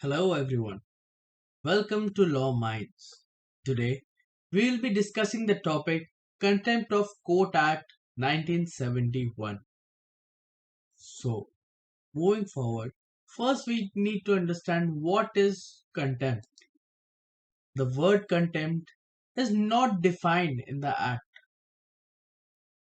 Hello everyone. Welcome to Law Minds. Today we will be discussing the topic Contempt of Court Act 1971. So, moving forward, first we need to understand what is contempt. The word contempt is not defined in the act.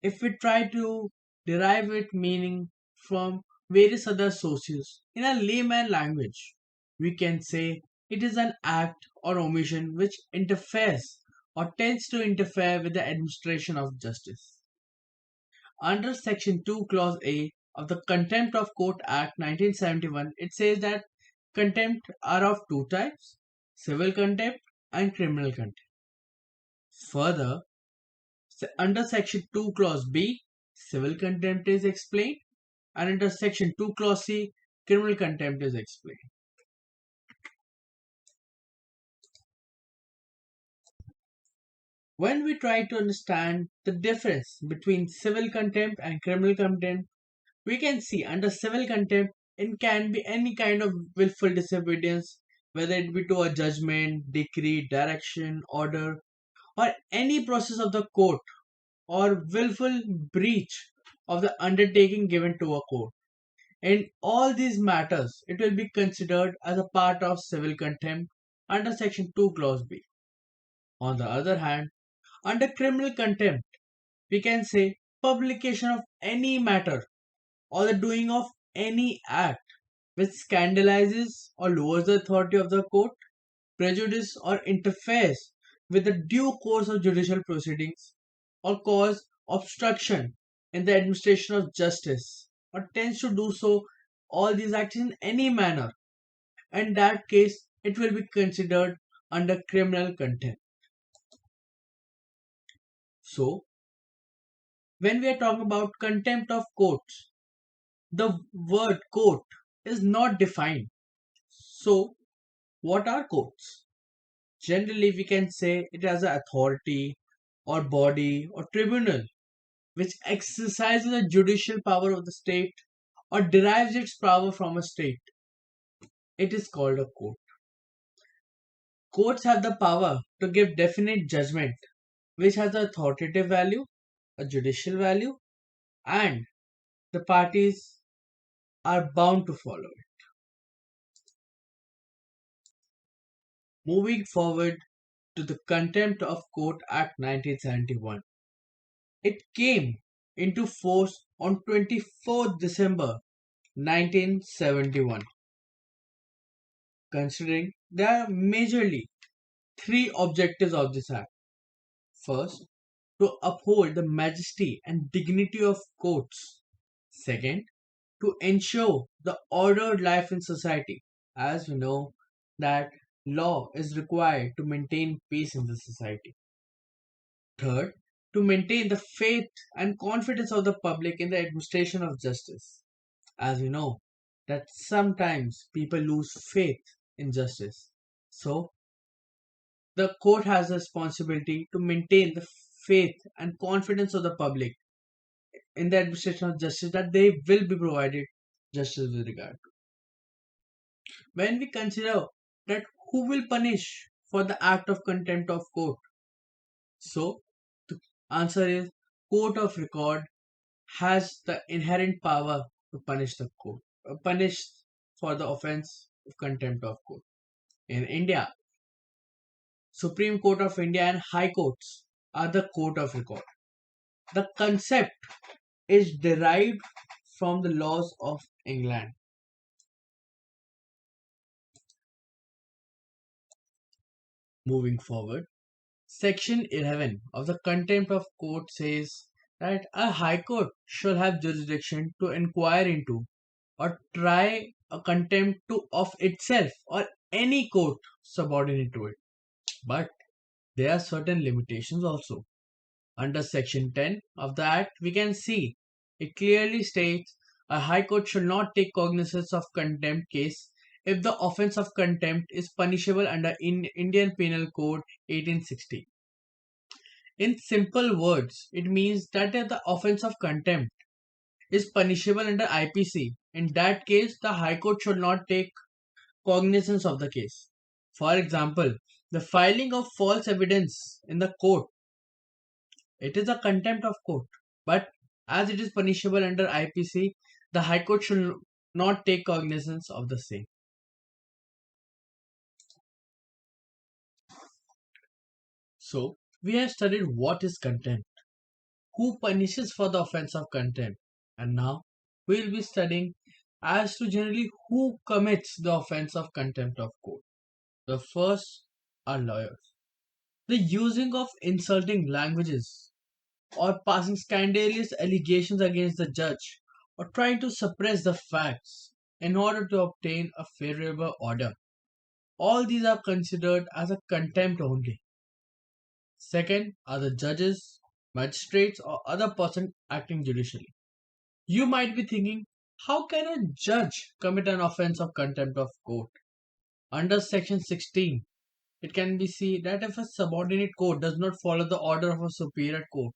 If we try to derive its meaning from various other sources in a layman language, we can say it is an act or omission which interferes or tends to interfere with the administration of justice. Under Section 2, Clause A of the Contempt of Court Act 1971, it says that contempt are of two types: civil contempt and criminal contempt. Further, under Section 2 Clause B, civil contempt is explained, and under Section 2 Clause C, criminal contempt is explained. When we try to understand the difference between civil contempt and criminal contempt, we can see under civil contempt it can be any kind of willful disobedience, whether it be to a judgment, decree, direction, order, or any process of the court, or willful breach of the undertaking given to a court. In all these matters, it will be considered as a part of civil contempt under Section 2 Clause B. On the other hand, under criminal contempt, we can say publication of any matter or the doing of any act which scandalizes or lowers the authority of the court, prejudice or interferes with the due course of judicial proceedings, or cause obstruction in the administration of justice, or tends to do so all these acts in any manner. In that case, it will be considered under criminal contempt. So, when we are talking about contempt of courts, the word court is not defined. So, what are courts? Generally, we can say it as an authority or body or tribunal which exercises the judicial power of the state or derives its power from a state. It is called a court. Courts have the power to give definite judgment which has an authoritative value, a judicial value, and the parties are bound to follow it. Moving forward to the Contempt of Court Act 1971. It came into force on 24th December 1971. Considering there are majorly three objectives of this act. First, to uphold the majesty and dignity of courts. Second, to ensure the ordered life in society, as we know that law is required to maintain peace in the society. Third, to maintain the faith and confidence of the public in the administration of justice, as we know that sometimes people lose faith in justice. So, the court has a responsibility to maintain the faith and confidence of the public in the administration of justice that they will be provided justice with regard to. When we consider that who will punish for the act of contempt of court, so the answer is court of record has the inherent power to punish the court, punish for the offense of contempt of court. In India, Supreme Court of India and High Courts are the court of record. The concept is derived from the laws of England. Moving forward, Section 11 of the Contempt of Court says that a High Court shall have jurisdiction to inquire into or try a contempt of itself or any court subordinate to it. But there are certain limitations also. Under Section 10 of the Act, we can see it clearly states a High Court shall not take cognizance of contempt case if the offence of contempt is punishable under Indian Penal Code 1860. In simple words, it means that if the offence of contempt is punishable under IPC, in that case the High Court should not take cognizance of the case. For example, the filing of false evidence in the court, it is a contempt of court. But as it is punishable under IPC, the High Court should not take cognizance of the same. So, we have studied what is contempt, who punishes for the offense of contempt, and now we will be studying as to generally who commits the offense of contempt of court. The first are lawyers. The using of insulting languages or passing scandalous allegations against the judge or trying to suppress the facts in order to obtain a favorable order. All these are considered as a contempt only. Second are the judges, magistrates, or other person acting judicially. You might be thinking, how can a judge commit an offense of contempt of court? Under section 16, it can be seen that if a subordinate court does not follow the order of a superior court,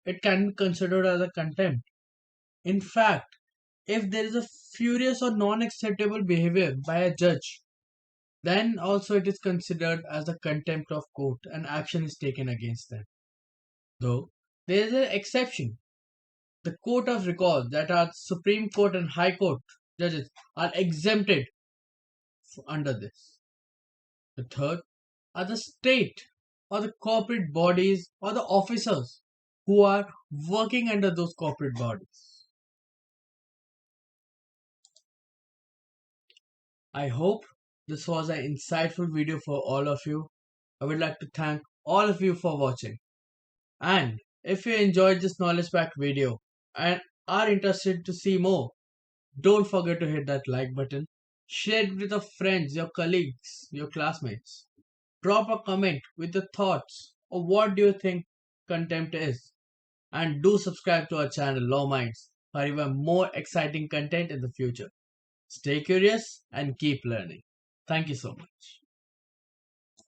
it can be considered as a contempt. In fact, if there is a furious or non-acceptable behavior by a judge, then also it is considered as a contempt of court and action is taken against them. Though there is an exception. The court of record, that are Supreme Court and High Court judges, are exempted under this. The third are the state or the corporate bodies or the officers who are working under those corporate bodies. I hope this was an insightful video for all of you. I would like to thank all of you for watching. And if you enjoyed this knowledge packed video and are interested to see more, don't forget to hit that like button. Share it with your friends, your colleagues, your classmates. Drop a comment with your thoughts or what do you think contempt is. And do subscribe to our channel Lawminds for even more exciting content in the future. Stay curious and keep learning. Thank you so much.